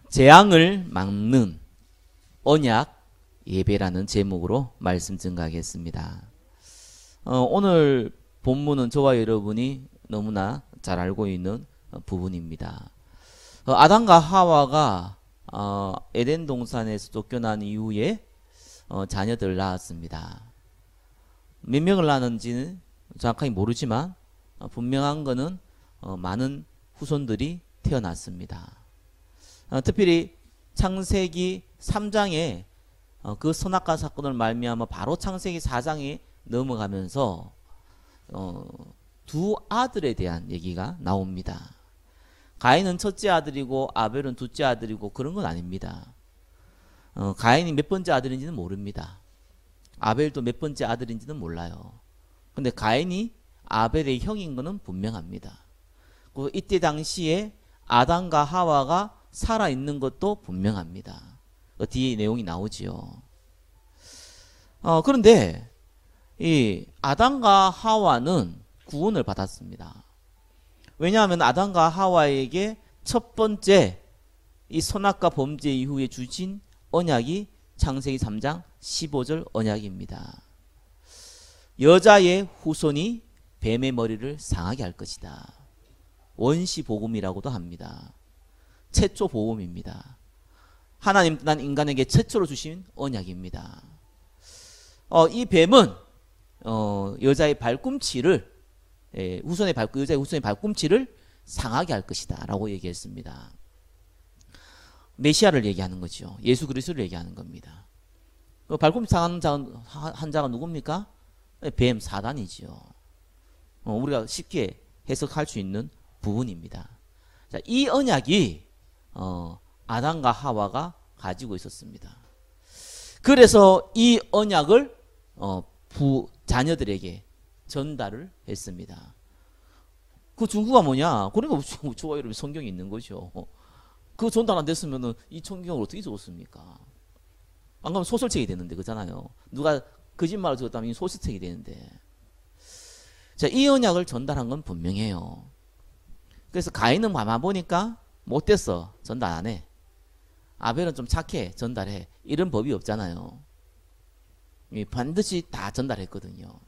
재앙을 막는 언약 예배라는 제목으로 말씀 증가하겠습니다. 오늘 본문은 저와 여러분이 너무나 잘 알고 있는 부분입니다. 아담과 하와가 에덴 동산에서 쫓겨난 이후에 자녀들을 낳았습니다. 몇 명을 낳았는지는 정확하게 모르지만 분명한 것은 많은 후손들이 태어났습니다. 특별히 창세기 3장에 그 선악과 사건을 말미암아 바로 창세기 4장에 넘어가면서 두 아들에 대한 얘기가 나옵니다. 가인은 첫째 아들이고 아벨은 둘째 아들이고 그런 건 아닙니다. 가인이 몇 번째 아들인지는 모릅니다. 아벨도 몇 번째 아들인지는 몰라요. 근데 가인이 아벨의 형인 것은 분명합니다. 이때 당시에 아담과 하와가 살아있는 것도 분명합니다. 뒤에 내용이 나오지요. 그런데 이 아담과 하와는 구원을 받았습니다. 왜냐하면 아담과 하와에게 첫 번째 이 선악과 범죄 이후에 주신 언약이 창세기 3장 15절 언약입니다. 여자의 후손이 뱀의 머리를 상하게 할 것이다. 원시 복음이라고도 합니다. 최초 복음입니다. 하나님 난 인간에게 최초로 주신 언약입니다. 이 뱀은 여자의 발꿈치를 여자의 후손의 발꿈치를 상하게 할 것이다 라고 얘기했습니다. 메시아를 얘기하는 거죠. 예수 그리스도를 얘기하는 겁니다. 발꿈치 상하는 한 자가 누굽니까? 뱀 사단이지요. 우리가 쉽게 해석할 수 있는 부분입니다. 자, 이 언약이 아담과 하와가 가지고 있었습니다. 그래서 이 언약을 자녀들에게 전달을 했습니다. 그 증거가 뭐냐? 그러니까 저와 여러분 성경이 있는 거죠. 그 전달 안 됐으면 이 성경을 어떻게 적었습니까? 안 그러면 소설책이 되는데 그잖아요. 누가 거짓말을 적었다면 소설책이 되는데. 자, 이 언약을 전달한 건 분명해요. 그래서 가인은 아마 보니까 못됐어. 전달 안 해. 아벨은 좀 착해. 전달해. 이런 법이 없잖아요. 반드시 다 전달했거든요.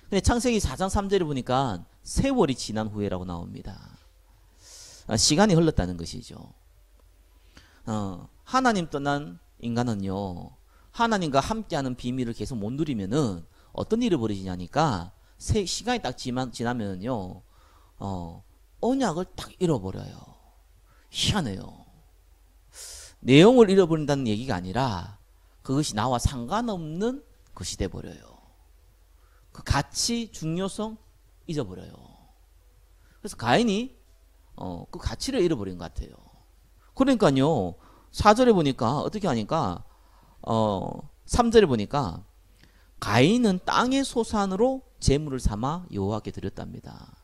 근데 창세기 4장 3절에 보니까 세월이 지난 후에라고 나옵니다. 시간이 흘렀다는 것이죠. 하나님 떠난 인간은요, 하나님과 함께하는 비밀을 계속 못 누리면은 어떤 일을 벌이냐니까 시간이 딱 지나면요, 언약을 딱 잃어버려요. 희한해요. 내용을 잃어버린다는 얘기가 아니라 그것이 나와 상관없는 것이 돼버려요. 그 가치, 중요성 잊어버려요. 그래서 가인이 그 가치를 잃어버린 것 같아요. 그러니까요, 4절에 보니까 어떻게 하니까 3절에 보니까 가인은 땅의 소산으로 제물을 삼아 여호와께 드렸답니다.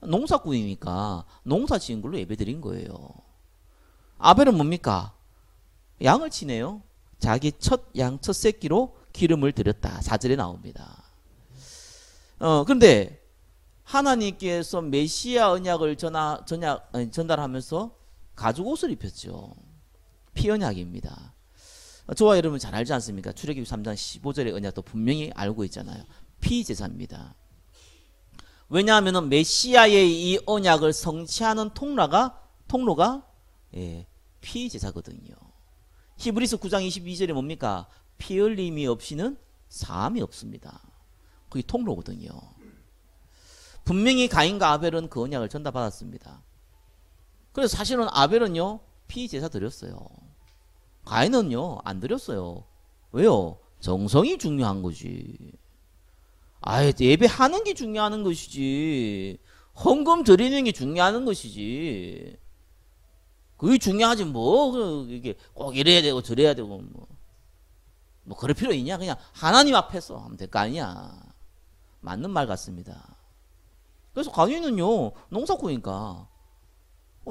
농사꾼이니까 농사 지은 걸로 예배 드린 거예요. 아벨은 뭡니까? 양을 치네요. 자기 첫 새끼로 기름을 드렸다. 4절에 나옵니다. 그런데 하나님께서 메시아 언약을 전달하면서 가죽 옷을 입혔죠. 피 언약입니다. 저와 여러분 잘 알지 않습니까? 출애굽기 3장 15절의 언약도 분명히 알고 있잖아요. 피 제사입니다. 왜냐하면 메시아의 이 언약을 성취하는 통로가 피 제사거든요. 히브리서 9장 22절에 뭡니까? 피 흘림이 없이는 사함이 없습니다. 그게 통로거든요. 분명히 가인과 아벨은 그 언약을 전달받았습니다. 그래서 사실은 아벨은요, 피 제사 드렸어요. 가인은요, 안 드렸어요. 왜요? 정성이 중요한 거지. 예배하는 게 중요한 것이지. 헌금 드리는 게 중요한 것이지. 그게 중요하지 이게 꼭 이래야 되고 저래야 되고 뭐 그럴 필요 있냐? 그냥 하나님 앞에서 하면 될 거 아니야. 맞는 말 같습니다. 그래서 가인은요, 농사꾼이니까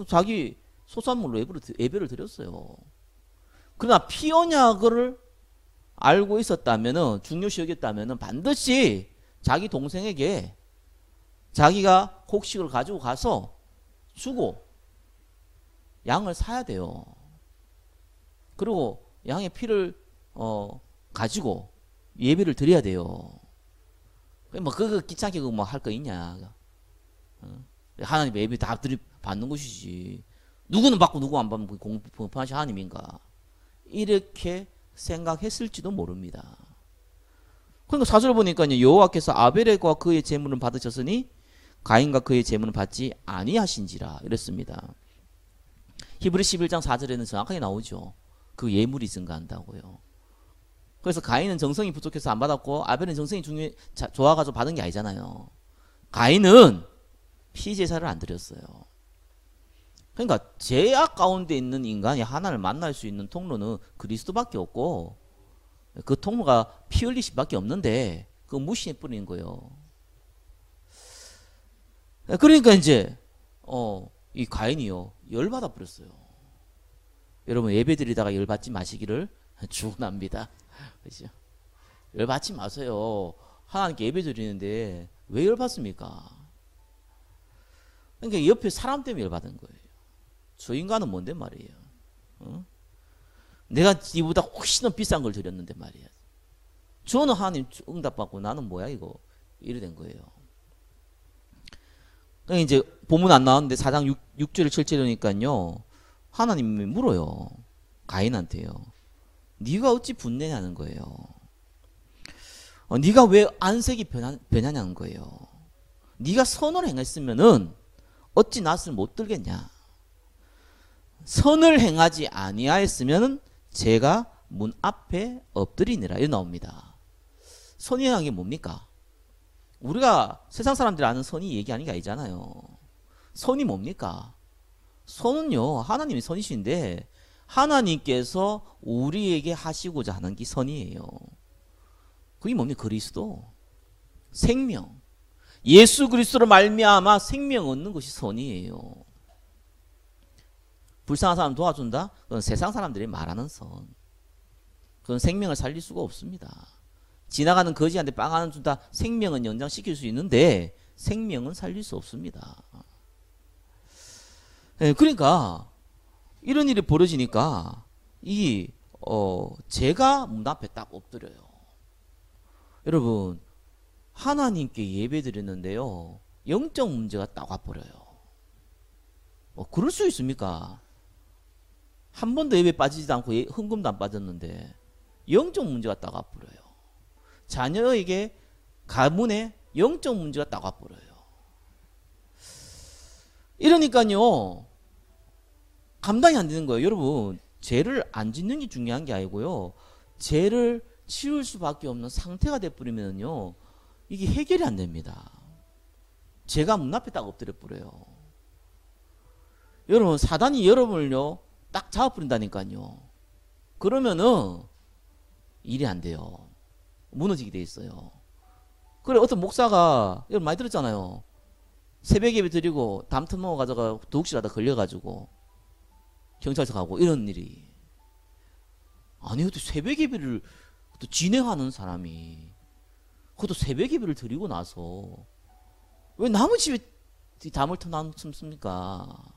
자기 소산물로 예배를 드렸어요. 그러나 피 언약을 알고 있었다면은, 중요시 여겼다면은 반드시 자기 동생에게 자기가 곡식을 가지고 가서 주고 양을 사야 돼요. 그리고 양의 피를 가지고 예배를 드려야 돼요. 뭐 그거 귀찮게 뭐 할 거 있냐? 하나님 예배 다 받는 것이지. 누구는 받고 누구 안 받는 공평하신 하나님인가? 이렇게 생각했을지도 모릅니다. 그러니까 4절 보니까요. 여호와께서 아벨과 그의 제물은 받으셨으니 가인과 그의 제물은 받지 아니하신지라 이랬습니다. 히브리 11장 4절에는 정확하게 나오죠. 그 예물이 증가한다고요. 그래서 가인은 정성이 부족해서 안 받았고 아벨은 정성이 좋아가지고 받은 게 아니잖아요. 가인은 피제사를 안 드렸어요. 그러니까 죄악 가운데 있는 인간이 하나님을 만날 수 있는 통로는 그리스도밖에 없고 그 통로가 피 흘리심밖에 없는데 그거 무시해 버리는 거예요. 그러니까 이제 이 가인이요 열받아 버렸어요. 여러분 예배드리다가 열받지 마시기를 축원합니다. 그렇죠? 열받지 마세요. 하나님께 예배드리는데 왜 열받습니까? 그러니까 옆에 사람 때문에 열받은 거예요. 저 인간은 뭔데 말이에요. 내가 이보다 훨씬 더 비싼 걸 드렸는데 말이야. 저는 하나님 응답받고 나는 뭐야 이거 이래 된 거예요. 그러니까 이제 본문 안 나왔는데 4장 6절 7절이니까요. 하나님이 물어요. 가인한테요. 네가 어찌 분내냐는 거예요. 네가 왜 안색이 변하냐는 거예요. 네가 선을 행했으면은 어찌 낫을 못 들겠냐. 선을 행하지 아니하였으면 제가 문 앞에 엎드리니라 이렇게 나옵니다. 선이 행한 게 뭡니까? 우리가 세상 사람들이 아는 선이 얘기하는 게 아니잖아요. 선이 뭡니까? 선은요 하나님이 선이신데 하나님께서 우리에게 하시고자 하는 게 선이에요. 그게 뭡니까? 그리스도 생명 예수 그리스도로 말미암아 생명 얻는 것이 선이에요. 불쌍한 사람 도와준다? 그건 세상 사람들이 말하는 선. 그건 생명을 살릴 수가 없습니다. 지나가는 거지한테 빵 하나 준다 생명은 연장시킬 수 있는데 생명은 살릴 수 없습니다. 그러니까 이런 일이 벌어지니까 제가 문 앞에 딱 엎드려요. 여러분 하나님께 예배 드렸는데요 영적 문제가 딱 와버려요. 그럴 수 있습니까? 한 번도 예배 빠지지도 않고 헌금도 안 빠졌는데 영적 문제가 딱 와버려요. 자녀에게 가문에 영적 문제가 딱 와버려요. 이러니까요 감당이 안 되는 거예요. 여러분 죄를 안 짓는 게 중요한 게 아니고요 죄를 치울 수밖에 없는 상태가 돼버리면요 이게 해결이 안 됩니다. 죄가 문 앞에 딱 엎드려 버려요. 여러분 사단이 여러분을요 딱 잡아버린다니까요. 그러면은 일이 안 돼요. 무너지게 돼 있어요. 그래 어떤 목사가 여러분 많이 들었잖아요. 새벽 예배 드리고 담터 넘어 가다가 도둑질하다 걸려가지고 경찰서 가고 이런 일이. 아니 또 새벽 예배를 또 진행하는 사람이 그것도 새벽 예배를 드리고 나서 왜 남의 집에 담을 터놨습니까?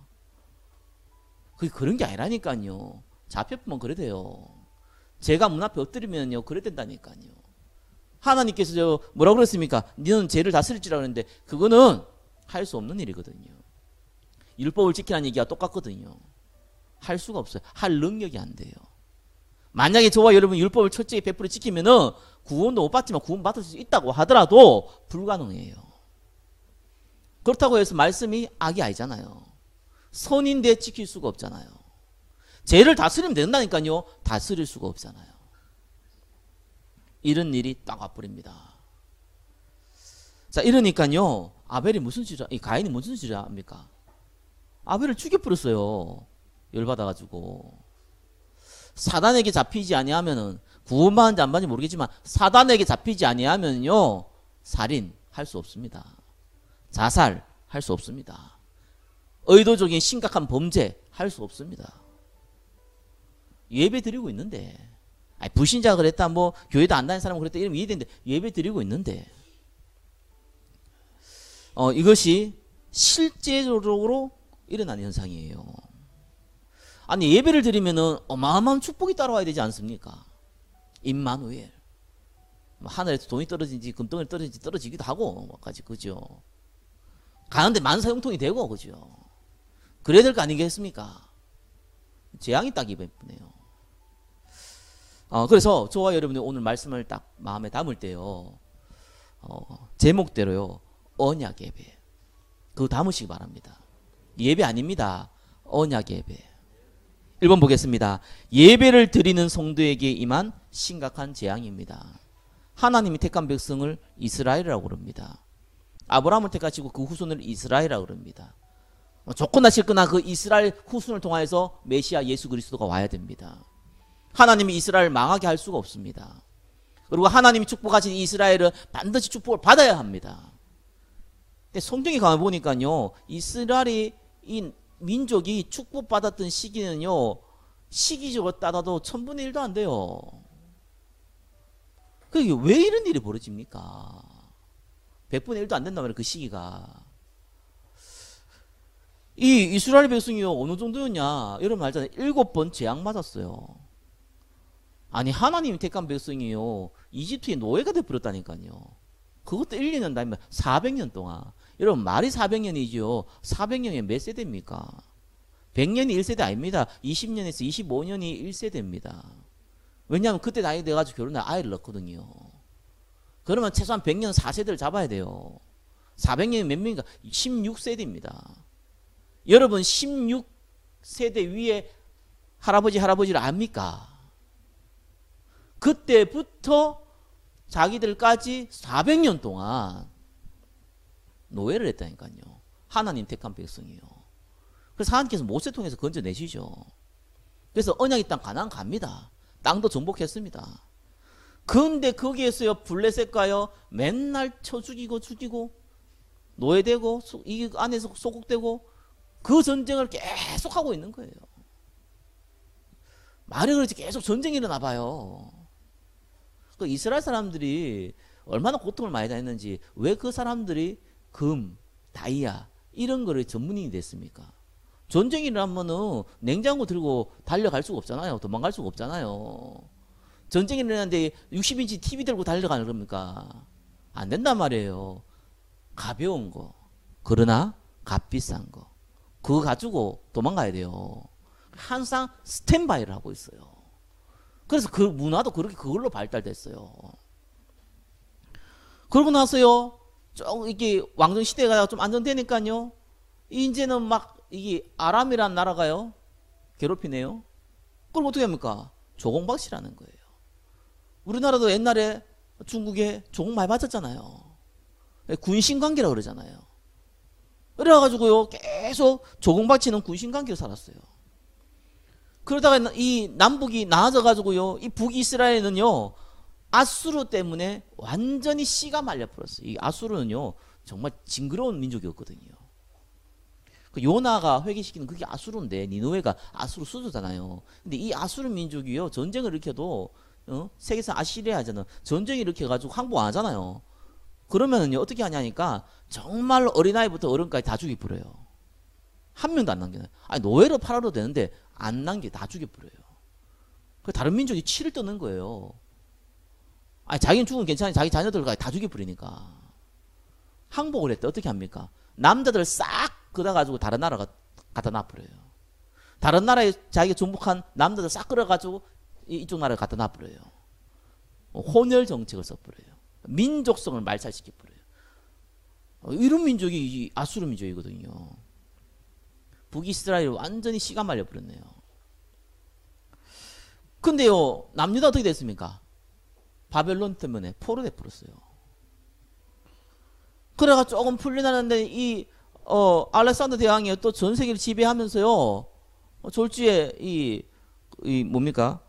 그게 그런 게 아니라니까요. 잡혀보면 그래 돼요. 제가 문 앞에 엎드리면요 그래 된다니까요. 하나님께서 뭐라고 그랬습니까? 너는 죄를 다스릴지라 그랬는데 그거는 할 수 없는 일이거든요. 율법을 지키라는 얘기가 똑같거든요. 할 수가 없어요. 할 능력이 안 돼요. 만약에 저와 여러분 율법을 철저히 100% 지키면은 구원도 못 받지만 구원 받을 수 있다고 하더라도 불가능해요. 그렇다고 해서 말씀이 악이 아니잖아요. 선인데 지킬 수가 없잖아요. 죄를 다스리면 된다니까요. 다스릴 수가 없잖아요. 이런 일이 딱 와버립니다. 자, 이러니까요. 아벨이 무슨 짓을, 가인이 무슨 짓을 합니까? 아벨을 죽여버렸어요. 열받아가지고. 사단에게 잡히지 아니하면은 구원받는지 안 받는지 모르겠지만 사단에게 잡히지 아니하면요 살인 할 수 없습니다. 자살 할 수 없습니다. 의도적인 심각한 범죄 할 수 없습니다. 예배 드리고 있는데 불신자가 그랬다 뭐 교회도 안 다니는 사람은 그랬다 이러면 이해되는데 예배 드리고 있는데 이것이 실제적으로 일어나는 현상이에요. 아니 예배를 드리면은 어마어마한 축복이 따라와야 되지 않습니까? 임마누엘. 하늘에서 돈이 떨어진지 금덩이 떨어진지 떨어지기도 하고 뭐까지 그죠. 가는데 만사형통이 되고 그죠. 그래야 될 거 아니겠습니까? 재앙이 딱 이번에요. 그래서 저와 여러분이 오늘 말씀을 딱 마음에 담을 때요. 제목대로요. 언약 예배. 그거 담으시기 바랍니다. 예배 아닙니다. 언약 예배. 1번 보겠습니다. 예배를 드리는 성도에게 임한 심각한 재앙입니다. 하나님이 택한 백성을 이스라엘이라고 그럽니다. 아브라함을 택하시고 그 후손을 이스라엘이라고 그럽니다. 좋거나 싫거나 그 이스라엘 후손을 통하여서 메시아 예수 그리스도가 와야 됩니다. 하나님이 이스라엘을 망하게 할 수가 없습니다. 그리고 하나님이 축복하신 이스라엘은 반드시 축복을 받아야 합니다. 근데 성경에 가보니까요, 이스라엘이 이 민족이 축복받았던 시기는요, 시기적으로 따져도 1000분의 1도 안 돼요. 그게 왜 이런 일이 벌어집니까? 100분의 1도 안 된단 말이에요, 그 시기가. 이 이스라엘 백성이요, 어느 정도였냐? 여러분 알잖아요. 7번 재앙 맞았어요. 아니, 하나님이 택한 백성이요, 이집트의 노예가 돼버렸다니까요. 그것도 1, 2년 다니면 400년 동안. 여러분, 말이 400년이죠. 400년이 몇 세대입니까? 100년이 1세대 아닙니다. 20년에서 25년이 1세대입니다. 왜냐하면 그때 나이 돼가지고 결혼해 아이를 낳거든요. 그러면 최소한 100년 4세대를 잡아야 돼요. 400년이 몇 명인가? 16세대입니다. 여러분 16세대 위에 할아버지를 압니까? 그때부터 자기들까지 400년 동안 노예를 했다니까요. 하나님 택한 백성이요. 그래서 하나님께서 모세 통해서 건져내시죠. 그래서 언약의 땅 가나안 갑니다. 땅도 정복했습니다. 그런데 거기에서요, 블레셋가요, 맨날 쳐 죽이고 노예되고 이 안에서 소국되고 그 전쟁을 계속 하고 있는 거예요. 말이 그렇지 계속 전쟁이 일어나 봐요. 그 이스라엘 사람들이 얼마나 고통을 많이 당했는지, 왜 그 사람들이 금, 다이아 이런 거를 전문인이 됐습니까? 전쟁이 일어나면은 냉장고 들고 달려갈 수가 없잖아요. 도망갈 수가 없잖아요. 전쟁이 일어나는데 60인치 TV 들고 달려가는 겁니까? 안 된단 말이에요. 가벼운 거, 그러나 값비싼 거, 그거 가지고 도망가야 돼요. 항상 스탠바이를 하고 있어요. 그래서 그 문화도 그렇게 그걸로 발달됐어요. 그러고 나서요, 좀 이게 왕정 시대가 좀 안정되니까요, 이제는 막 이게 아람이라는 나라가요, 괴롭히네요. 그럼 어떻게 합니까? 조공박씨라는 거예요. 우리나라도 옛날에 중국에 조공 많이 받았잖아요. 군신관계라고 그러잖아요. 그래가지고요, 계속 조공박치는 군신관계로 살았어요. 그러다가 이 남북이 나눠져가지고요, 이 북이스라엘은요, 아수르 때문에 완전히 씨가 말려버렸어요. 이 아수르는요, 정말 징그러운 민족이었거든요. 그 요나가 회개시키는 그게 아수르인데, 니느웨가 아수르 수도잖아요. 근데 이 아수르 민족이요, 전쟁을 일으켜도 세계상 아시리아잖아, 전쟁을 일으켜가지고 항복 안 하잖아요. 그러면은요, 어떻게 하냐니까 정말 어린아이부터 어른까지 다 죽여버려요. 한 명도 안 남겨요. 아니, 노예로 팔아도 되는데 안 남겨, 다 죽여버려요. 그 다른 민족이 치를 떠는 거예요. 아니, 자기는 죽으면 괜찮아요. 자기 자녀들까지 다 죽여버리니까. 항복을 했대. 어떻게 합니까? 남자들 싹 끌어가지고 다른 나라가 갖다 놔버려요. 다른 나라에 자기가 정복한 남자들 싹 끌어가지고 이쪽 나라에 갖다 놔버려요. 혼혈 정책을 써버려요. 민족성을 말살시켜버려요. 이런 민족이 아수르 민족이거든요. 북이스라엘 완전히 씨가 말려버렸네요. 근데요, 남유다 어떻게 됐습니까? 바벨론 때문에 포로 돼버렸어요. 그래가 조금 풀리나는데 이 알렉산더 대왕이 또 전 세계를 지배하면서요, 졸지에 이 뭡니까?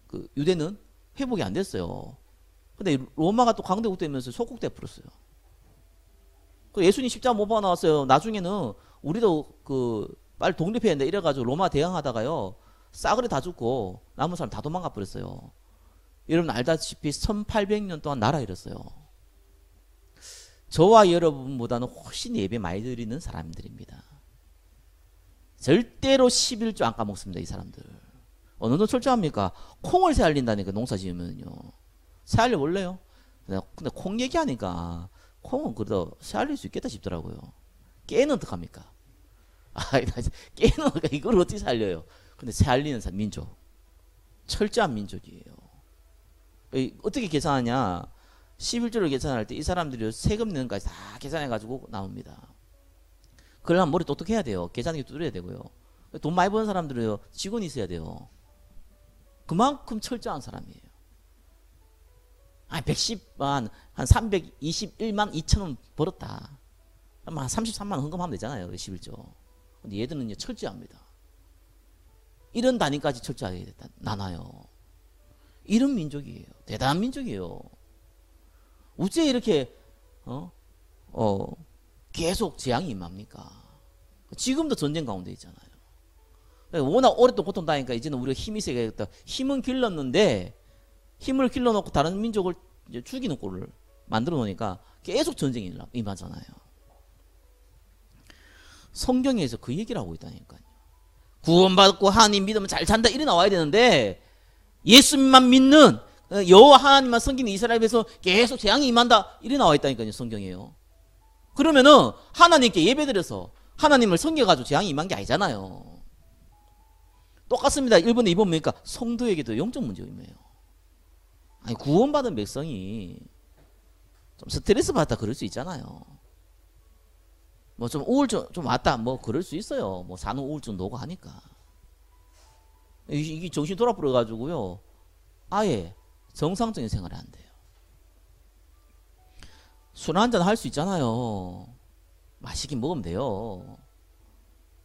그 유대는 회복이 안 됐어요. 근데 로마가 또 강대국 되면서 속국돼 버렸어요. 그 예수님 십자가 못 박아 나왔어요. 나중에는 우리도 그 빨리 독립해야 된다 이래가지고 로마 대항하다가요, 싸그리 다 죽고 남은 사람 다 도망가 버렸어요. 여러분 알다시피 1800년 동안 나라 잃었어요. 저와 여러분보다는 훨씬 예배 많이 드리는 사람들입니다. 절대로 11조 안 까먹습니다. 이 사람들. 어느 정도 철저합니까? 콩을 새알린다니까 농사 지으면요. 새알려 볼래요? 근데 콩 얘기하니까 콩은 그래도 새알릴 수 있겠다 싶더라고요. 깨는 어떡합니까? 깨는 이걸 어떻게 살려요? 근데 새알리는 민족. 철저한 민족이에요. 어떻게 계산하냐? 11조를 계산할 때 이 사람들이 세금 내는 까지 다 계산해가지고 나옵니다. 그러려면 머리 똑똑해야 돼요. 계산기 두드려야 되고요. 돈 많이 버는 사람들은 직원이 있어야 돼요. 그만큼 철저한 사람이에요. 110만, 한 321만 2천 원 벌었다. 한 33만 원 헌금하면 되잖아요. 11조. 근데 얘들은 철저합니다. 이런 단위까지 철저하게 나눠요. 이런 민족이에요. 대단한 민족이에요. 어째 이렇게 계속 재앙이 임합니까? 지금도 전쟁 가운데 있잖아요. 워낙 오랫동안 고통당하니까 이제는 우리가 힘이 세겠다. 힘은 길렀는데 힘을 길러놓고 다른 민족을 이제 죽이는 꼴을 만들어 놓으니까 계속 전쟁이 임하잖아요. 성경에서 그 얘기를 하고 있다니까요. 구원받고 하나님 믿으면 잘 산다 이래 나와야 되는데 예수님만 믿는 여호와 하나님만 섬기는 이스라엘에서 계속 재앙이 임한다 이래 나와 있다니까요. 성경이에요. 그러면은 하나님께 예배드려서 하나님을 섬겨가지고 재앙이 임한 게 아니잖아요. 똑같습니다. 1번에 2번 보니까 성도에게도 영적 문제가 임해요. 아니 구원받은 백성이 좀 스트레스 받다 그럴 수 있잖아요. 뭐 좀 우울증 좀 왔다 뭐 그럴 수 있어요. 뭐 산후 우울증 오고 하니까 이게 정신 돌아버려 가지고요 아예 정상적인 생활이 안 돼요. 술 한잔 할 수 있잖아요. 맛있게 먹으면 돼요.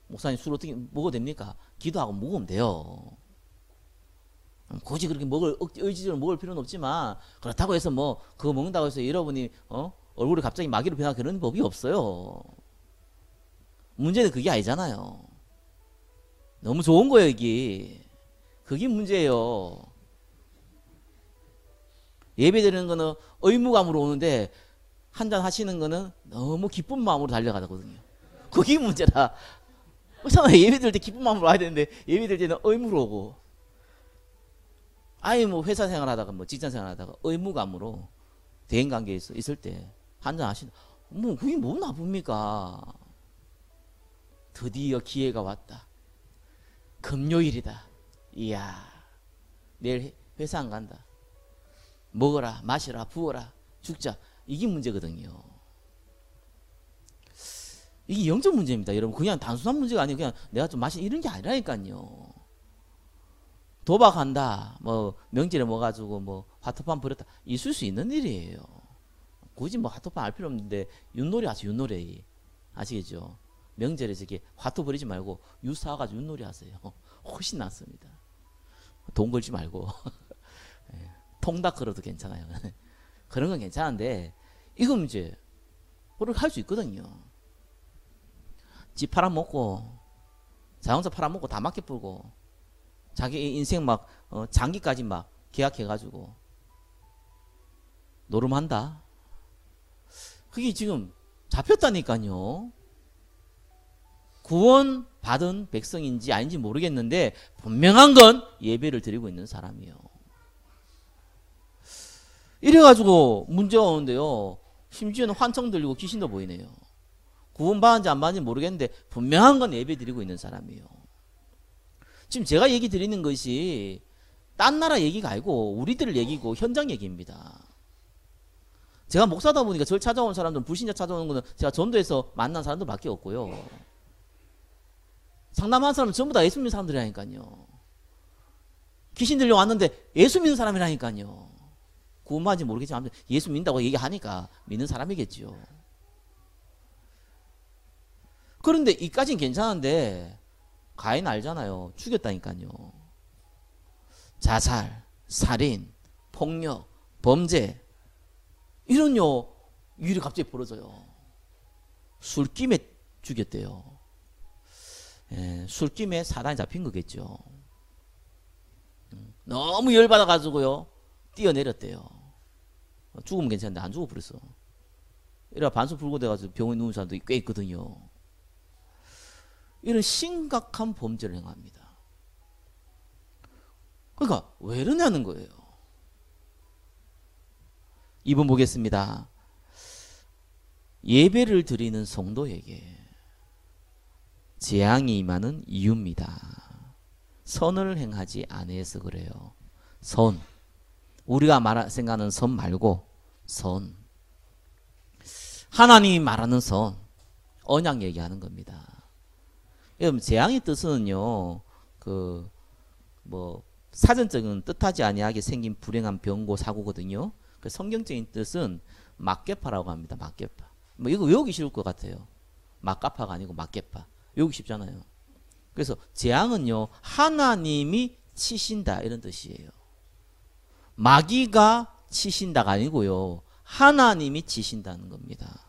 목사님 술 어떻게 먹어도 됩니까? 기도하고 먹으면 돼요. 굳이 그렇게 의지적으로 먹을 필요는 없지만 그렇다고 해서 뭐 그거 먹는다고 해서 여러분이 얼굴이 갑자기 마귀로 변하고 그런 법이 없어요. 문제는 그게 아니잖아요. 너무 좋은 거예요 이게. 그게 문제예요. 예배 드리는 거는 의무감으로 오는데 한잔 하시는 거는 너무 기쁜 마음으로 달려가거든요. 그게 문제라. 그렇잖아요. 예배 드릴 때 기쁜 마음으로 와야 되는데 예배 드릴 때는 의무로 오고 아예 뭐 회사 생활하다가 뭐 직장 생활하다가 의무감으로 대인관계에 있을 때 한잔 하시는 뭐 그게 뭐 나쁩니까? 드디어 기회가 왔다. 금요일이다. 이야 내일 회사 안 간다. 먹어라 마시라 부어라 죽자. 이게 문제거든요. 이게 영적 문제입니다. 여러분 그냥 단순한 문제가 아니고 그냥 내가 좀 마시 이런 게 아니라니까요. 도박한다 뭐 명절에 뭐 가지고 뭐 화투판 버렸다 있을 수 있는 일이에요. 굳이 뭐 화투판 알 필요 없는데 윷놀이 하세요. 윷놀이 아시겠죠? 명절에 저기 화투 버리지 말고 윷 사가지고 윷놀이 하세요. 훨씬 낫습니다. 돈 걸지 말고 통닭 걸어도 괜찮아요. 그런 건 괜찮은데 이거 문제 그렇게 할 수 있거든요. 집 팔아먹고 자동차 팔아먹고 다 맡겨 불고 자기 인생 막 장기까지 막 계약해가지고 노름한다. 그게 지금 잡혔다니까요. 구원 받은 백성인지 아닌지 모르겠는데 분명한 건 예배를 드리고 있는 사람이에요. 이래가지고 문제가 오는데요. 심지어는 환청 들리고 귀신도 보이네요. 구원받은지 안 받은지 모르겠는데 분명한 건 예배 드리고 있는 사람이에요. 지금 제가 얘기 드리는 것이 딴 나라 얘기가 아니고 우리들 얘기고 현장 얘기입니다. 제가 목사다 보니까 저를 찾아온 사람들은 불신자 찾아오는 거는 제가 전도에서 만난 사람들밖에 없고요. 상담하는 사람은 전부 다 예수 믿는 사람들이라니까요. 귀신 들려왔는데 예수 믿는 사람이라니까요. 구원받은지 모르겠지만 예수 믿는다고 얘기하니까 믿는 사람이겠죠. 그런데 이까지는 괜찮은데 가인 알잖아요. 죽였다니까요. 자살, 살인, 폭력, 범죄 이런요 일이 갑자기 벌어져요. 술김에 죽였대요. 술김에 사단이 잡힌 거겠죠. 너무 열받아가지고요 뛰어내렸대요. 죽으면 괜찮은데 안 죽어버렸어. 이래 반수 불구돼가지고 병원에 누운 사람도 꽤 있거든요. 이런 심각한 범죄를 행합니다. 그러니까 왜 이러냐는 거예요. 2번 보겠습니다. 예배를 드리는 성도에게 재앙이 임하는 이유입니다. 선을 행하지 않아서 그래요. 선. 우리가 생각하는 선 말고 선. 하나님이 말하는 선. 언약 얘기하는 겁니다. 여러분, 재앙의 뜻은요, 사전적인 뜻하지 아니하게 생긴 불행한 병고 사고거든요. 그 성경적인 뜻은 막개파라고 합니다. 막개파. 이거 외우기 쉬울 것 같아요. 막가파가 아니고 막개파. 외우기 쉽잖아요. 그래서 재앙은요, 하나님이 치신다 이런 뜻이에요. 마귀가 치신다가 아니고요, 하나님이 치신다는 겁니다.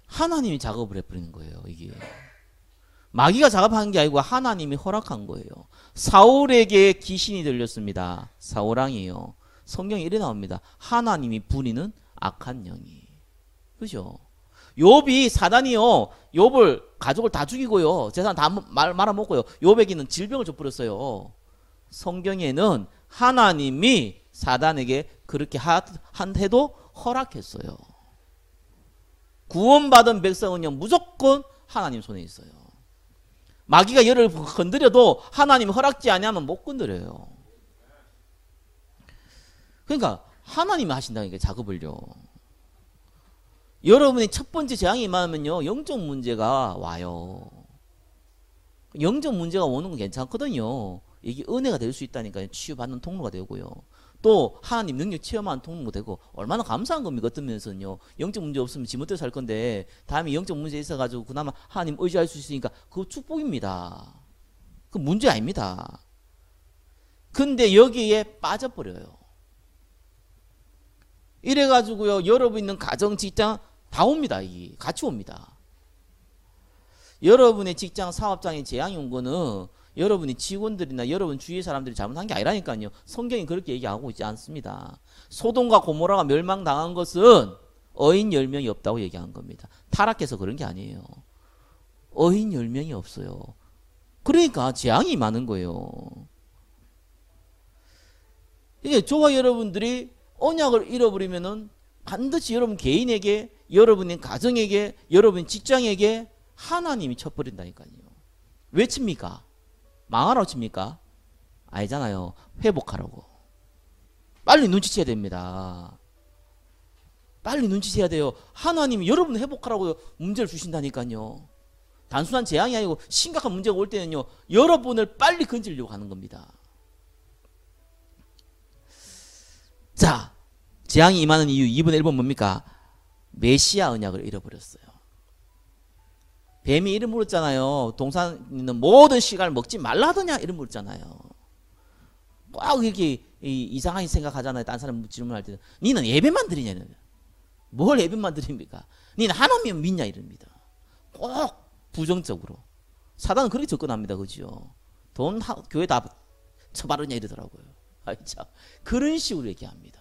하나님이 작업을 해버리는 거예요. 이게 마귀가 작업한 게 아니고 하나님이 허락한 거예요. 사울에게 귀신이 들렸습니다. 사울왕이요. 성경에 이래 나옵니다. 하나님이 부리는 악한 영이. 그죠? 욥이 사단이요, 욥을 가족을 다 죽이고요, 재산 다 말아먹고요, 욥에게는 질병을 줘버렸어요. 성경에는 하나님이 사단에게 그렇게 한해도 허락했어요. 구원받은 백성은요, 무조건 하나님 손에 있어요. 마귀가 열을 건드려도 하나님 허락지 아니하면 못 건드려요. 그러니까 하나님이 하신다니까, 작업을요. 여러분이 첫 번째 재앙이 임하면요, 영적 문제가 와요. 영적 문제가 오는 건 괜찮거든요. 이게 은혜가 될 수 있다니까요. 치유받는 통로가 되고요. 또 하나님 능력 체험하는 통로가 되고, 얼마나 감사한 겁니까? 어떤 면에서는요, 영적 문제 없으면 지멋대로 살 건데 다음에 영적 문제 있어가지고 그나마 하나님 의지할 수 있으니까 그거 축복입니다. 그 문제 아닙니다. 근데 여기에 빠져버려요. 이래가지고요, 여러분 있는 가정, 직장 다 옵니다. 이게 같이 옵니다. 여러분의 직장, 사업장에 재앙이 온 거는 여러분이 직원들이나 여러분 주위의 사람들이 잘못한 게 아니라니까요. 성경이 그렇게 얘기하고 있지 않습니다. 소돔과 고모라가 멸망당한 것은 어인 10명이 없다고 얘기한 겁니다. 타락해서 그런 게 아니에요. 어인 10명이 없어요. 그러니까 재앙이 많은 거예요. 이게 저와 여러분들이 언약을 잃어버리면은 반드시 여러분 개인에게, 여러분의 가정에게, 여러분 직장에게 하나님이 쳐버린다니까요. 왜 칩니까? 망하라고 칩니까? 아니잖아요. 회복하라고. 빨리 눈치채야 됩니다. 빨리 눈치채야 돼요. 하나님이 여러분 회복하라고 문제를 주신다니까요. 단순한 재앙이 아니고 심각한 문제가 올 때는요, 여러분을 빨리 건지려고 하는 겁니다. 자, 재앙이 임하는 이유 2분의 1번 뭡니까? 메시아 언약을 잃어버렸어요. 뱀이 이름 물었잖아요. 동산에 있는 모든 씨를 먹지 말라 하더냐 이름 물었잖아요. 꼭 이렇게 이상하게 생각하잖아요. 딴 사람 질문할 때는 니는 예배만 드리냐, 뭘 예배만 드립니까? 니는 하나님 믿냐 이럽니다. 꼭 부정적으로. 사단은 그렇게 접근합니다. 그죠? 돈 교회 다 처바르냐 이러더라고요. 참 그런 식으로 얘기합니다.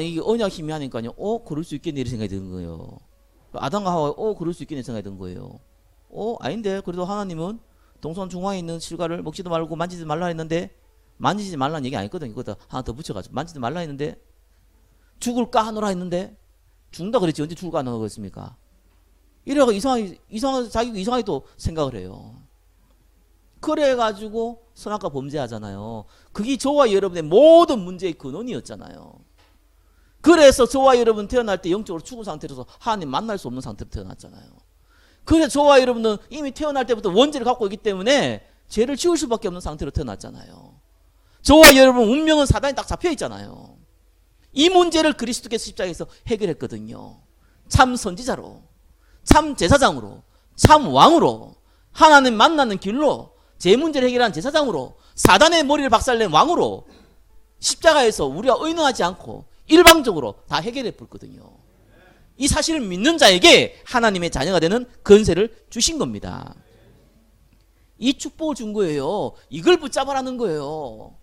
이게 언약 힘이 하니까요, 그럴 수 있겠네 이런 생각이 드는 거예요. 아담과 하와, 그럴 수 있겠네 생각이 든 거예요. 아닌데, 그래도 하나님은 동산 중앙에 있는 실과를 먹지도 말고 만지지 말라 했는데, 만지지 말라는 얘기 아니거든요. 그것도 하나 더 붙여가지고 만지지 말라 했는데, 죽을까 하노라 했는데, 죽는다 그랬지 언제 죽을까 하노라 그랬습니까? 이래가 자기가 이상하게 또 생각을 해요. 그래가지고 선악과 범죄하잖아요. 그게 저와 여러분의 모든 문제의 근원이었잖아요. 그래서 저와 여러분 태어날 때 영적으로 죽은 상태로서 하나님 만날 수 없는 상태로 태어났잖아요. 그래서 저와 여러분은 이미 태어날 때부터 원죄를 갖고 있기 때문에 죄를 지을 수밖에 없는 상태로 태어났잖아요. 저와 여러분 운명은 사단이 딱 잡혀 있잖아요. 이 문제를 그리스도께서 십자가에서 해결했거든요. 참 선지자로, 참 제사장으로, 참 왕으로, 하나님 만나는 길로, 제 문제를 해결한 제사장으로, 사단의 머리를 박살낸 왕으로 십자가에서 우리가 의논하지 않고 일방적으로 다 해결해 버렸거든요. 이 사실을 믿는 자에게 하나님의 자녀가 되는 권세를 주신 겁니다. 이 축복을 준 거예요. 이걸 붙잡아라는 거예요.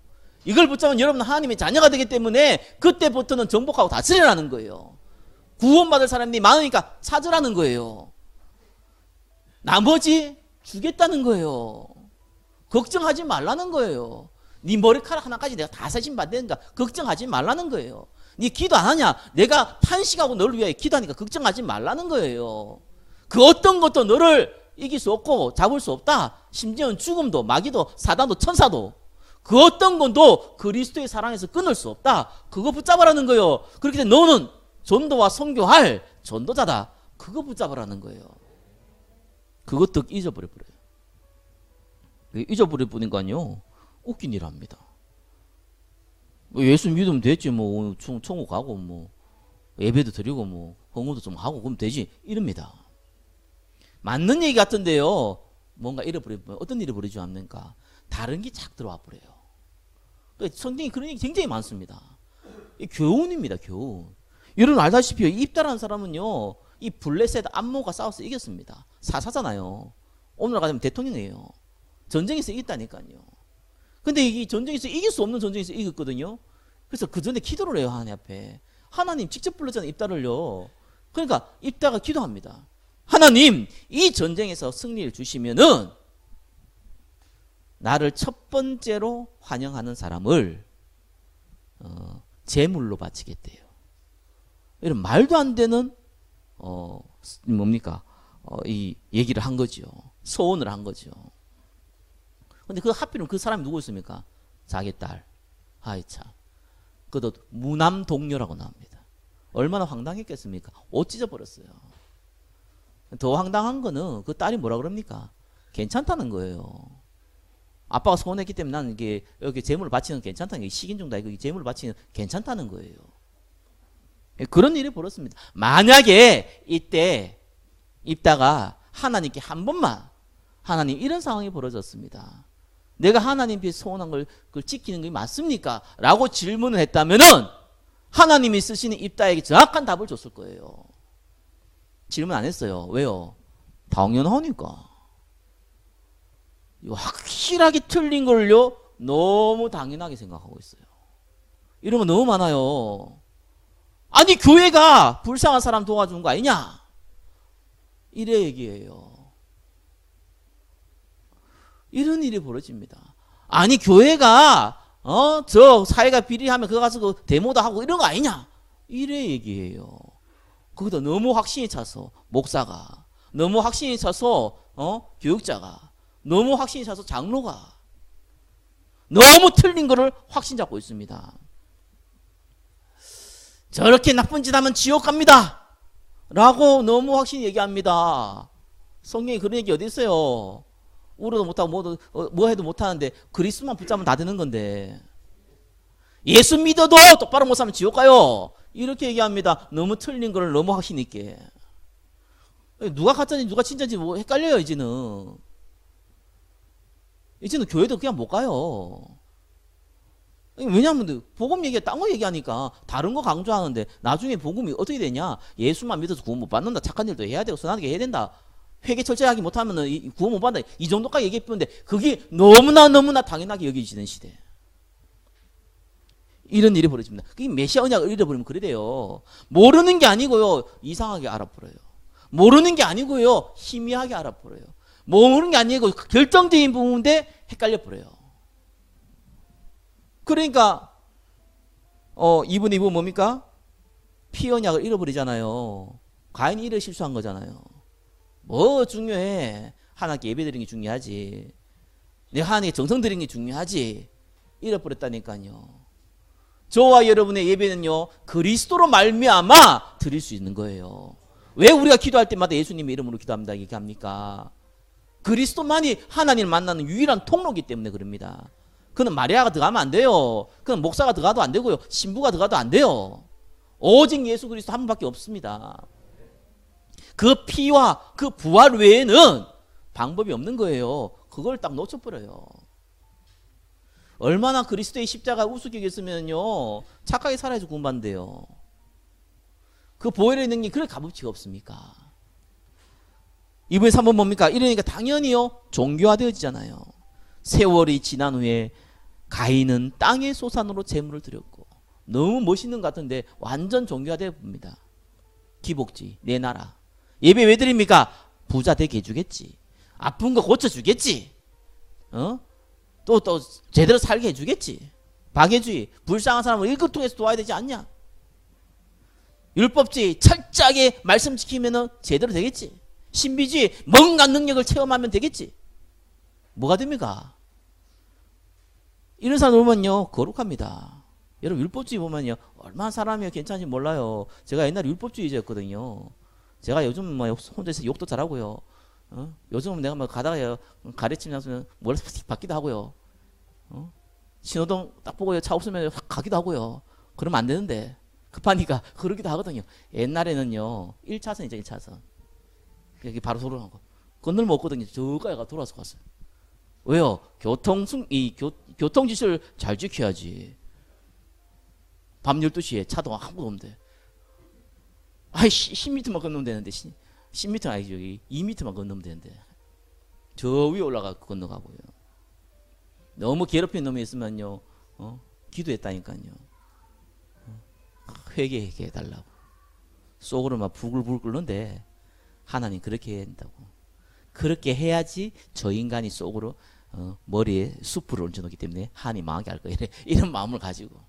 이걸 붙잡으면 여러분은 하나님의 자녀가 되기 때문에 그때부터는 정복하고 다스리라는 거예요. 구원받을 사람이 많으니까 찾으라는 거예요. 나머지 주겠다는 거예요. 걱정하지 말라는 거예요. 네 머리카락 하나까지 내가 다 세심받는가 걱정하지 말라는 거예요. 네 기도 안 하냐? 내가 탄식하고 너를 위하여 기도하니까 걱정하지 말라는 거예요. 그 어떤 것도 너를 이길 수 없고 잡을 수 없다. 심지어는 죽음도 마귀도 사단도 천사도 그 어떤 것도 그리스도의 사랑에서 끊을 수 없다. 그거 붙잡으라는 거예요. 그렇기 때문에 너는 전도와 선교할 전도자다. 그거 붙잡으라는 거예요. 그것도 잊어버려버려요. 잊어버려버리니까요 웃긴 일 합니다. 예수 믿으면 됐지 뭐 천국 가고 뭐 예배도 드리고 뭐 헌금도 좀 하고 그러면 되지 이럽니다. 맞는 얘기 같은데요 뭔가 잃어버리면 어떤 일이 벌어지지 않는가? 다른 게 착 들어와 버려요. 성경에 그런 얘기 굉장히 많습니다. 교훈입니다. 교훈. 여러분 알다시피 입다라는 사람은요 이 블레셋 암모가 싸워서 이겼습니다. 사사잖아요. 오늘 가자면 대통령이에요. 전쟁에서 이겼다니까요. 근데 이 전쟁에서 이길 수 없는 전쟁에서 이겼거든요. 그래서 그 전에 기도를 해요. 하나님 앞에. 하나님 직접 불렀잖아요. 입다를요. 그러니까 입다가 기도합니다. 하나님 이 전쟁에서 승리를 주시면은 나를 첫 번째로 환영하는 사람을 제물로 바치겠대요. 이런 말도 안 되는 뭡니까? 이 얘기를 한 거죠. 소원을 한 거죠. 근데 그 하필이면 그 사람이 누구였습니까? 자기 딸. 아이 참. 그도 무남 동료라고 나옵니다. 얼마나 황당했겠습니까? 옷 찢어버렸어요. 더 황당한 거는 그 딸이 뭐라 그럽니까? 괜찮다는 거예요. 아빠가 서운했기 때문에 나는 이게 여기 재물을 바치는 괜찮다는 게 식인 정도 아니고 재물을 바치는 괜찮다는 거예요. 그런 일이 벌었습니다. 만약에 이때 입다가 하나님께 한 번만 하나님 이런 상황이 벌어졌습니다. 내가 하나님께 소원한 걸 그걸 지키는 게 맞습니까? 라고 질문을 했다면은 하나님이 쓰시는 입다에게 정확한 답을 줬을 거예요. 질문 안 했어요. 왜요? 당연하니까. 확실하게 틀린 걸요 너무 당연하게 생각하고 있어요. 이런 거 너무 많아요. 아니 교회가 불쌍한 사람 도와준 거 아니냐? 이래 얘기해요. 이런 일이 벌어집니다. 아니 교회가 저 사회가 비리하면 그거 가서 그 데모도 하고 이런 거 아니냐? 이래 얘기해요. 거기다 너무 확신이 차서 목사가 너무 확신이 차서 교육자가 너무 확신이 차서 장로가 너무 틀린 거를 확신 잡고 있습니다. 저렇게 나쁜 짓 하면 지옥 갑니다 라고 너무 확신히 얘기합니다. 성경에 그런 얘기 어디 있어요? 울어도 못하고 뭐 해도 못하는데 그리스도만 붙잡으면 다 되는 건데 예수 믿어도 똑바로 못 살면 지옥 가요 이렇게 얘기합니다. 너무 틀린 걸 너무 확신 있게. 누가 가짜인지 누가 진짜인지 뭐 헷갈려요. 이제는 교회도 그냥 못 가요. 왜냐하면 복음 얘기가 딴 거 얘기하니까 다른 거 강조하는데 나중에 복음이 어떻게 되냐? 예수만 믿어서 구원 못 받는다. 착한 일도 해야 되고 선하게 해야 된다. 회개 철저하게 못하면 구원 못 받는다. 이 정도까지 얘기했는데 그게 너무나 당연하게 여겨지는 시대. 이런 일이 벌어집니다. 그게 메시아 언약을 잃어버리면 그래 돼요. 모르는 게 아니고요. 이상하게 알아버려요. 모르는 게 아니고요. 희미하게 알아버려요. 모르는 게 아니고 결정적인 부분인데 헷갈려 버려요. 그러니까 이분이 뭡니까? 피 언약을 잃어버리잖아요. 가인이 이래 실수한 거잖아요. 뭐 중요해? 하나님께 예배드리는 게 중요하지. 내가 하나님께 정성 드리는 게 중요하지. 잃어버렸다니까요. 저와 여러분의 예배는요 그리스도로 말미암아 드릴 수 있는 거예요. 왜 우리가 기도할 때마다 예수님의 이름으로 기도합니다 이렇게 합니까? 그리스도만이 하나님을 만나는 유일한 통로이기 때문에 그럽니다. 그는 마리아가 들어가면 안 돼요. 그는 목사가 들어가도 안 되고요. 신부가 들어가도 안 돼요. 오직 예수 그리스도 한 분밖에 없습니다. 그 피와 그 부활 외에는 방법이 없는 거예요. 그걸 딱 놓쳐버려요. 얼마나 그리스도의 십자가 우습게 여겼으면요 착하게 살아야지 구원받는데요. 그 보혈의 능력이 그렇게 값어치가 없습니까? 이번에 3번 뭡니까? 이러니까 당연히요 종교화되어지잖아요. 세월이 지난 후에 가인은 땅의 소산으로 제물을 드렸고 너무 멋있는 것 같은데 완전 종교화되어 봅니다. 기복지 내 나라 예배 왜 드립니까? 부자 되게 해주겠지. 아픈 거 고쳐주겠지. 또 제대로 살게 해주겠지. 박애주의, 불쌍한 사람을 일껏 통해서 도와야 되지 않냐? 율법주의, 철저하게 말씀 지키면은 제대로 되겠지. 신비주의, 뭔가 능력을 체험하면 되겠지. 뭐가 됩니까? 이런 사람 보면요, 거룩합니다. 여러분, 율법주의 보면요, 얼마나 사람이 괜찮은지 몰라요. 제가 옛날에 율법주의자였거든요. 제가 요즘 뭐 혼자서 욕도 잘하고요. 요즘은 내가 뭐 가다가 가르치면서 머리 받기도 하고요. 신호등 딱 보고 차 없으면 확 가기도 하고요. 그러면 안 되는데 급하니까 그러기도 하거든요. 옛날에는요 1차선이죠. 1차선 여기 바로 도로하고 건널 못 없거든요. 저까지 가 돌아서 갔어요. 왜요? 교통 질서를 잘 지켜야지. 밤 12시에 차도 아무도 없는데 10m만 건너면 되는데 10m 아니죠. 여기 2m만 건너면 되는데 저 위에 올라가 건너가고요. 너무 괴롭히는 놈이 있으면요 기도했다니까요. 회개해 달라고 속으로 막 부글부글 끓는데 하나님 그렇게 해야 된다고. 그렇게 해야지 저 인간이 속으로 머리에 숯불을 얹어놓기 때문에 하나님 망하게 할 거예요. 이런 마음을 가지고.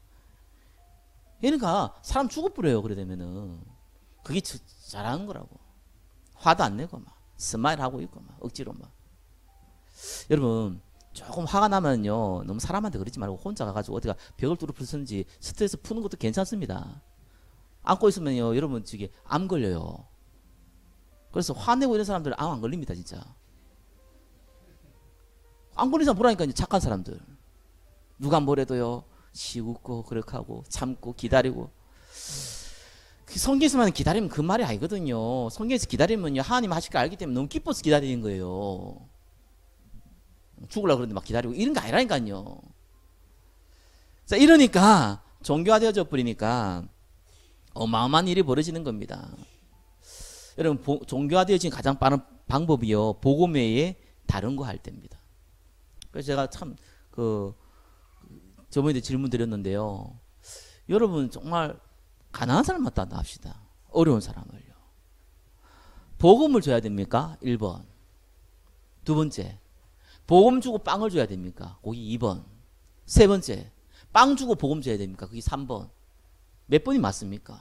그러니까 사람 죽어버려요. 그래 되면은 그게 잘하는 거라고. 화도 안 내고 막 스마일 하고 있고 막 억지로 막. 여러분 조금 화가 나면요 너무 사람한테 그러지 말고 혼자 가가지고 어디가 벽을 뚫어 부수든지 스트레스 푸는 것도 괜찮습니다. 안고 있으면요 여러분 저기 암 걸려요. 그래서 화내고 이런 사람들은 암 안 걸립니다. 진짜 안 걸리는 사람 보라니까요. 착한 사람들 누가 뭐래도요 시웃고 그렇게 하고 참고 기다리고. 성경에서만 기다리면 그 말이 아니거든요. 성경에서 기다리면요 하나님 하실 걸 알기 때문에 너무 기뻐서 기다리는 거예요. 죽으려고 그러는데 막 기다리고 이런 거 아니라니까요. 자, 이러니까 종교화되어져 버리니까 어마어마한 일이 벌어지는 겁니다. 여러분 종교화되어진 가장 빠른 방법이요 복음 외에 다른 거 할 때입니다. 그래서 제가 참 저번에 질문 드렸는데요. 여러분 정말 가난한 사람만 따다 합시다. 어려운 사람을요. 복음을 줘야 됩니까? 1번. 두 번째. 복음 주고 빵을 줘야 됩니까? 거기 2번. 세 번째. 빵 주고 복음 줘야 됩니까? 그게 3번. 몇 번이 맞습니까?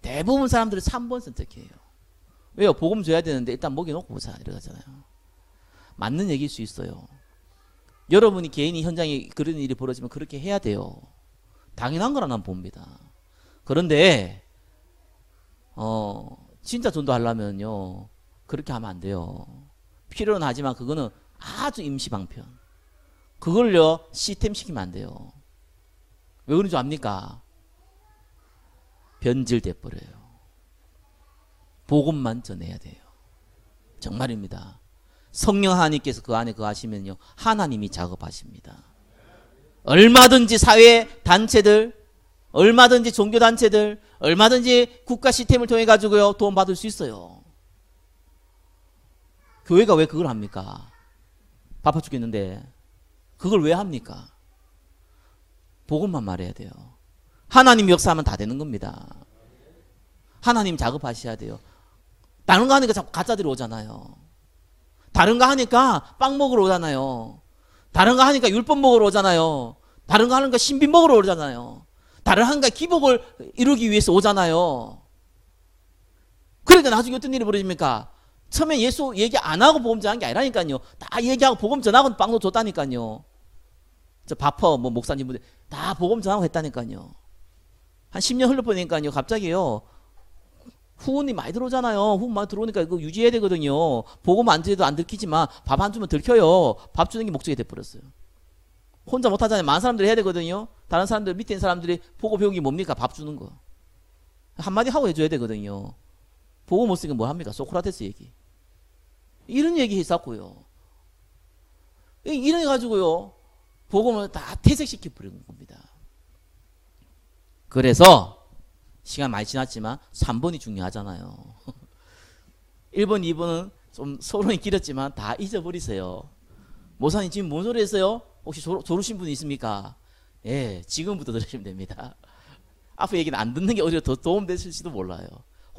대부분 사람들은 3번 선택해요. 왜요? 복음 줘야 되는데 일단 먹여놓고 보자 이러잖아요. 맞는 얘기일 수 있어요. 여러분이 개인이 현장에 그런 일이 벌어지면 그렇게 해야 돼요. 당연한 거라 난 봅니다. 그런데 진짜 전도하려면요 그렇게 하면 안 돼요. 필요는 하지만 그거는 아주 임시방편. 그걸요 시스템시키면 안 돼요. 왜 그런 줄 압니까? 변질돼 버려요. 복음만 전해야 돼요. 정말입니다. 성령 하나님께서 그 안에 거하시면요 하나님이 작업하십니다. 얼마든지 사회 단체들, 얼마든지 종교 단체들, 얼마든지 국가 시스템을 통해 가지고요 도움 받을 수 있어요. 교회가 왜 그걸 합니까? 바빠 죽겠는데 그걸 왜 합니까? 복음만 말해야 돼요. 하나님 역사하면 다 되는 겁니다. 하나님 작업하셔야 돼요. 다른 거 하니까 자꾸 가짜들이 오잖아요. 다른 거 하니까 빵 먹으러 오잖아요. 다른 거 하니까 율법 먹으러 오잖아요. 다른 거 하니까 신비 먹으러 오잖아요. 다른 거 하니까 기복을 이루기 위해서 오잖아요. 그러니까 나중에 어떤 일이 벌어집니까? 처음에 예수 얘기 안 하고 복음 전한 게 아니라니까요. 다 얘기하고 복음 전하고 빵도 줬다니까요. 저 바퍼 뭐 목사님분들 다 복음 전하고 했다니까요. 한 10년 흘러보니까요 갑자기요 후원이 많이 들어오잖아요. 후원 많이 들어오니까 이거 유지해야 되거든요. 복음 안 줘도 안 들키지만 밥 안 주면 들켜요. 밥 주는 게 목적이 돼버렸어요. 혼자 못하잖아요. 많은 사람들이 해야 되거든요. 다른 사람들 밑에 있는 사람들이 보고 배운 게 뭡니까? 밥 주는 거. 한마디 하고 해줘야 되거든요. 보고 못 쓰니까 뭐 합니까? 소크라테스 얘기. 이런 얘기 했었고요. 이래 가지고요 복음을 다 퇴색시켜 버리는 겁니다. 그래서 시간 많이 지났지만 3번이 중요하잖아요. 1번, 2번은 좀 소론이 길었지만 다 잊어버리세요. 모사님 지금 뭔 소리 했어요? 혹시 조르신 분이 있습니까? 예, 지금부터 들으시면 됩니다. 앞에 얘기는 안 듣는 게 오히려 더 도움됐을지도 몰라요.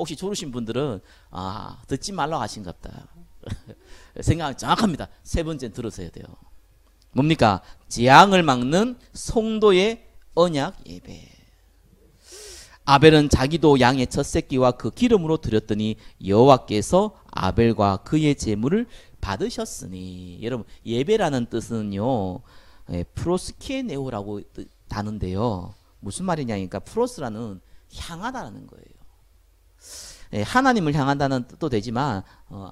혹시 졸으신 분들은 듣지 말라고 하신갑다. 생각 정확합니다. 세 번째는 들으셔야 돼요. 뭡니까? 재앙을 막는 성도의 언약 예배. 아벨은 자기도 양의 첫 새끼와 그 기름으로 드렸더니 여호와께서 아벨과 그의 제물을 받으셨으니. 여러분, 예배라는 뜻은요, 프로스케네오라고 다는데요, 무슨 말이냐니까 프로스라는 향하다라는 거예요. 하나님을 향한다는 뜻도 되지만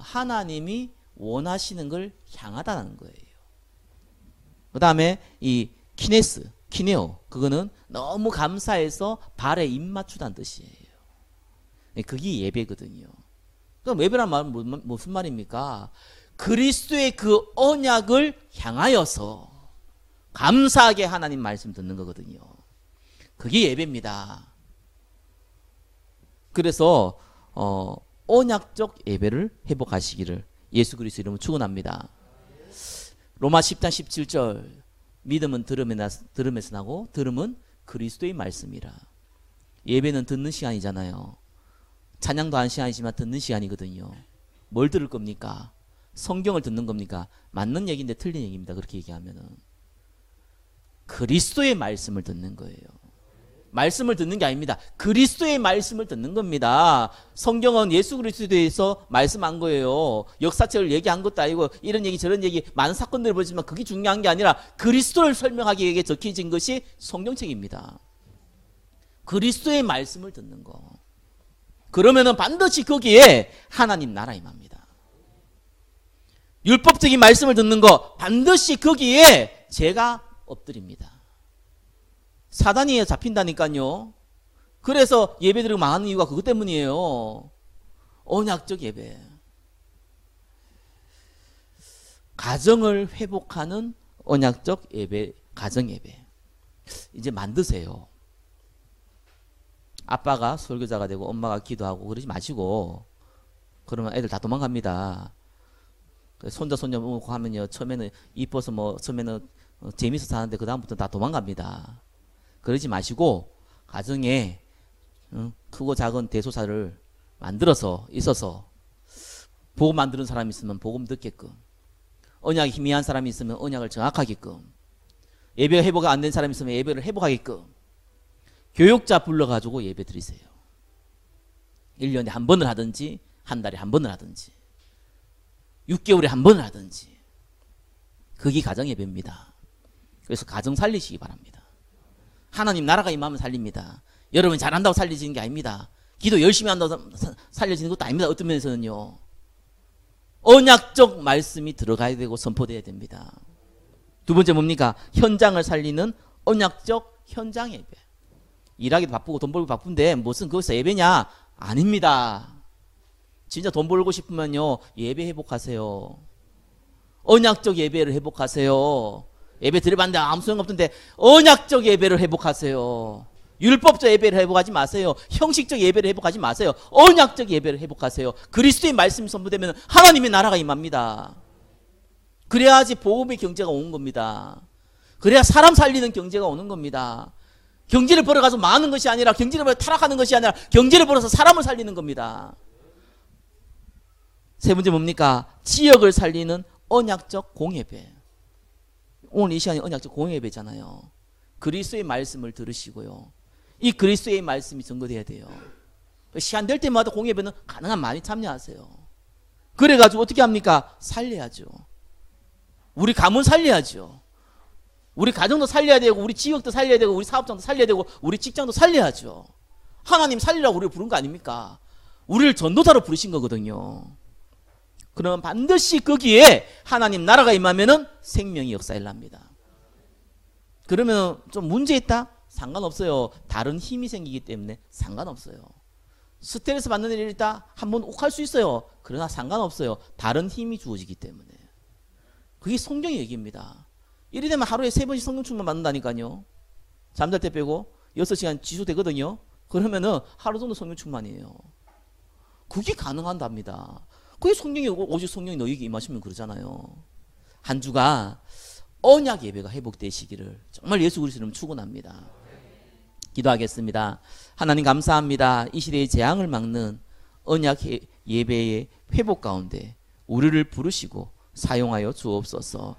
하나님이 원하시는 걸 향하다는 거예요. 그 다음에 이 키네스, 키네오, 그거는 너무 감사해서 발에 입 맞추다는 뜻이에요. 그게 예배거든요. 그럼 예배란 말은 무슨 말입니까? 그리스도의 그 언약을 향하여서 감사하게 하나님 말씀 듣는 거거든요. 그게 예배입니다. 그래서 언약적 예배를 회복하시기를 예수 그리스도 이름으로 축원합니다. 로마 10장 17절, 믿음은 들음에서 나고 들음은 그리스도의 말씀이라. 예배는 듣는 시간이잖아요. 찬양도 하는 시간이지만 듣는 시간이거든요. 뭘 들을 겁니까? 성경을 듣는 겁니까? 맞는 얘기인데 틀린 얘기입니다. 그렇게 얘기하면은 그리스도의 말씀을 듣는 거예요. 말씀을 듣는 게 아닙니다. 그리스도의 말씀을 듣는 겁니다. 성경은 예수 그리스도에 대해서 말씀한 거예요. 역사책을 얘기한 것도 아니고 이런 얘기 저런 얘기 많은 사건들을 보지만 그게 중요한 게 아니라 그리스도를 설명하기 위해 적혀진 것이 성경책입니다. 그리스도의 말씀을 듣는 거. 그러면은 반드시 거기에 하나님 나라 임합니다. 율법적인 말씀을 듣는 거 반드시 거기에 죄가 엎드립니다. 사단이 잡힌다니까요. 그래서 예배드리고 망하는 이유가 그것 때문이에요. 언약적 예배. 가정을 회복하는 언약적 예배, 가정 예배. 이제 만드세요. 아빠가 설교자가 되고 엄마가 기도하고 그러지 마시고 그러면 애들 다 도망갑니다. 손자 손녀 보고 하면요, 처음에는 이뻐서 처음에는 재밌어서 하는데 그 다음부터 다 도망갑니다. 그러지 마시고 가정에 크고 작은 대소사를 만들어서 있어서 복음 만드는 사람이 있으면 복음 듣게끔, 언약이 희미한 사람이 있으면 언약을 정확하게끔, 예배 회복 안 된 사람이 있으면 예배를 회복하게끔 교육자 불러가지고 예배 드리세요. 1년에 한 번을 하든지 한 달에 한 번을 하든지 6개월에 한 번을 하든지. 그게 가정 예배입니다. 그래서 가정 살리시기 바랍니다. 하나님 나라가 임하면 살립니다. 여러분 잘한다고 살려지는 게 아닙니다. 기도 열심히 한다고 살려지는 것도 아닙니다. 어떤 면에서는요, 언약적 말씀이 들어가야 되고 선포돼야 됩니다. 두 번째 뭡니까? 현장을 살리는 언약적 현장 예배. 일하기도 바쁘고 돈 벌고 바쁜데 무슨 그것이 예배냐? 아닙니다. 진짜 돈 벌고 싶으면요, 예배 회복하세요. 언약적 예배를 회복하세요. 예배 드려봤는데 아무 소용없던데 언약적 예배를 회복하세요. 율법적 예배를 회복하지 마세요. 형식적 예배를 회복하지 마세요. 언약적 예배를 회복하세요. 그리스도의 말씀이 선포되면 하나님의 나라가 임합니다. 그래야지 복음의 경제가 오는 겁니다. 그래야 사람 살리는 경제가 오는 겁니다. 경제를 벌어가서 많은 것이 아니라, 경제를 벌어 타락하는 것이 아니라 경제를 벌어서 사람을 살리는 겁니다. 세 번째 뭡니까? 지역을 살리는 언약적 공예배. 오늘 이 시간이 언약적 공예배잖아요. 그리스도의 말씀을 들으시고요, 이 그리스도의 말씀이 전거돼야 돼요. 시간 될 때마다 공예배는 가능한 많이 참여하세요. 그래가지고 어떻게 합니까? 살려야죠. 우리 가문 살려야죠. 우리 가정도 살려야 되고, 우리 지역도 살려야 되고, 우리 사업장도 살려야 되고, 우리 직장도 살려야죠. 하나님 살리라고 우리를 부른 거 아닙니까? 우리를 전도자로 부르신 거거든요. 그러면 반드시 거기에 하나님 나라가 임하면은 생명이 역사일납니다. 그러면 좀 문제 있다? 상관없어요. 다른 힘이 생기기 때문에 상관없어요. 스트레스 받는 일이 있다? 한번 욱할 수 있어요. 그러나 상관없어요. 다른 힘이 주어지기 때문에. 그게 성경의 얘기입니다. 이리 되면 하루에 3번씩 성령 충만 받는다니까요. 잠잘 때 빼고 6시간 지수되거든요. 그러면은 하루 정도 성령 충만이에요. 그게 가능한답니다. 그게 성령이 오직 성령이 너희에게 임하시면 그러잖아요. 한 주가 언약 예배가 회복되시기를 정말 예수 그리스도를 축원합니다. 기도하겠습니다. 하나님 감사합니다. 이 시대의 재앙을 막는 언약 예배의 회복 가운데 우리를 부르시고 사용하여 주옵소서.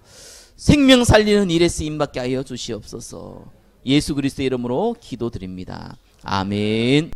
생명 살리는 일에 쓰임받게 하여 주시옵소서. 예수 그리스도의 이름으로 기도드립니다. 아멘.